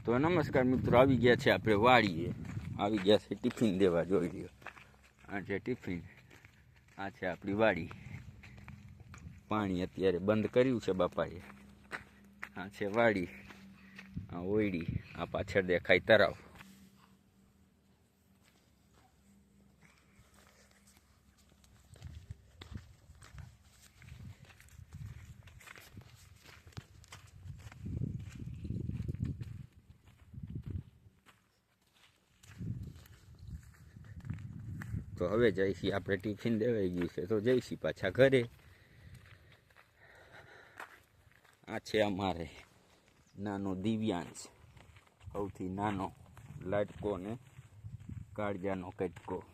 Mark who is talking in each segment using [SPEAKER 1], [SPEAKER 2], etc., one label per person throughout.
[SPEAKER 1] તો નમસ્કાર મિત્રો, આવી ગયા છે આપણે વાડીએ. આવી ગયા છે ટિફિન દેવા. જોઈ લ્યો, આ છે ટિફિન, આ છે આપણી વાડી. પાણી અત્યારે બંધ કર્યું છે બાપાએ. આ છે વાડી, આ ઓયડી, આ પાછળ દેખાય તરાવ. તો હવે જઈશી આપણે, ટિફિન દેવાઈ ગયું છે તો જઈશી પાછા ઘરે. આ છે અમારે નાનો દિવ્યાંશ, સૌથી નાનો લાડકો ને કાળજાનો કટકો.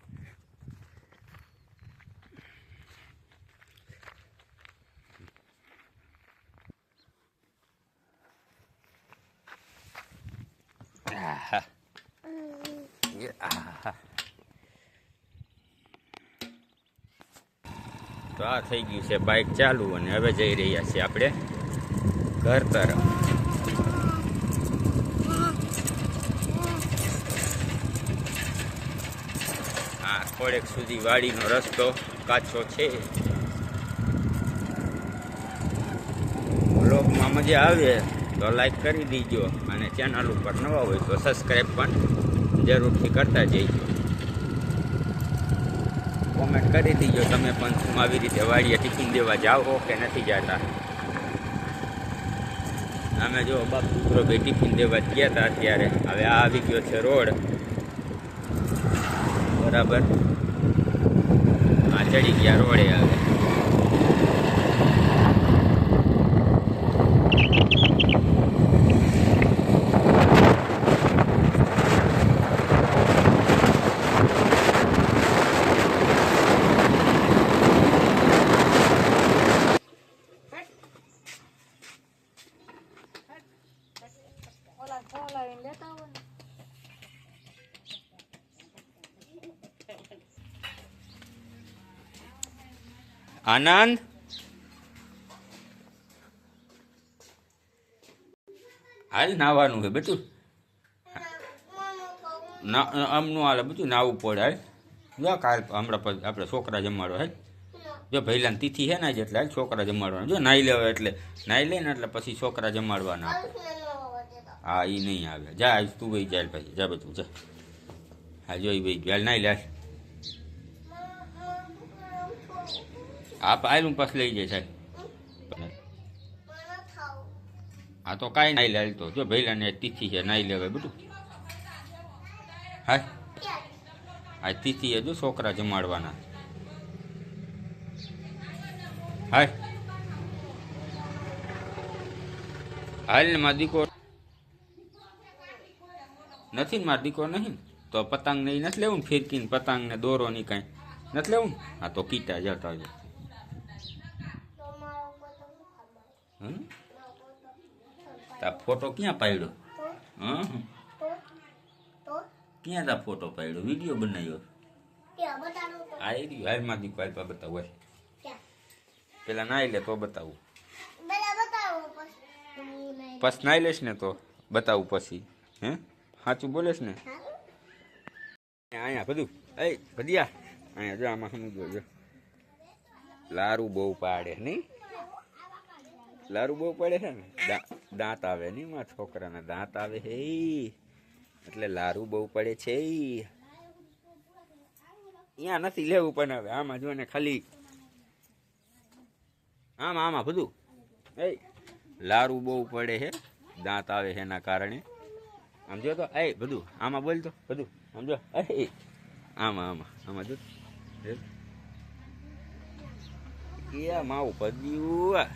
[SPEAKER 1] તો આ થઈ ગયું છે બાઇક ચાલુ, અને હવે જઈ રહ્યા છીએ આપણે ઘર તરફ. આ થોડેક સુધી વાડીનો રસ્તો કાચો છે. બ્લોગમાં મજા આવે તો લાઈક કરી દીજો, અને ચેનલ ઉપર નવા હોય તો સબસ્ક્રાઈબ પણ જરૂરથી કરતા જઈજો. કોમેન્ટ કરી દીજો તમે પણ શું આવી રીતે વાડીએ ટિફિન દેવા જાઓ કે નથી જતા. અમે જો બાપ દીકરો બે ટિફિન દેવા ગયા હતા અત્યારે. હવે આ આવી ગયો છે રોડ બરાબર. આ ચડી ગયા રોડે. હવે આનંદ, હાલ નાવાનું છે બેટું. આમનું હાલ બધું નાવું પડે. હાલ જો કાલ હમણાં આપણે છોકરા જમાડો. હાલ જો ભૈલાની તિથિ છે ને એટલે હાલ છોકરા જમાડવાના. જો નાહી લેવા એટલે નાહી લઈને એટલે પછી છોકરા જમાડવાના આપણે. હા, એ નહીં આવે. જા તું ભાઈ જાય પછી જા બધું જા. હા જોઈ ભાઈ હાલ નાહી લે. હા પાયલ હું પાછ લઈ જાય સાહેબ. હા તો કાંઈ નાહી લે. તો જો ભૈલાને તિથિ છે, નાહી લેવાય બધું. હા આ તિથિ છે, જો છોકરા જમાડવાના. હાય હાલ ને મારો દીકરો નથી ને, મારો દીકરો નહીં તો પતંગ ને નથી લેવું ને, ફિરકીને પતંગ ને દોરો ની કાંઈ નથી લેવું ને. હા તો કીટા જતા જો. તા ફોટો ક્યાં પાડ્યો? ક્યાં તા ફોટો પાડ્યો? વિડીયો બનાવ્યો? આ રહ્યું. હાલમાં દીકરો હાલ બતાવું. પેલા નાઈ લે તો બતાવું. પછી નાઈ લેશ ને તો બતાવું પછી. હે સાચું બોલેશ ને? અહીંયા બધું એ ભදිયા અહીંયા જો આમાં સમજો. જો લારું બહુ પાડે નહીં? લારું બહુ પડે છે ને, દાંત આવે નહીં મારા છોકરાના, દાંત આવે હે એટલે લારું બહુ પડે છે. અહીંયા નથી લેવું પણ હવે આમાં જો ને ખાલી આમાં બધું એ લારું બહુ પડે છે, દાંત આવે છે એના કારણે. આમ જો તો એ બધું આમાં બોલ તો બધું સમજો. એ આમાં જો માવું પદ્યું.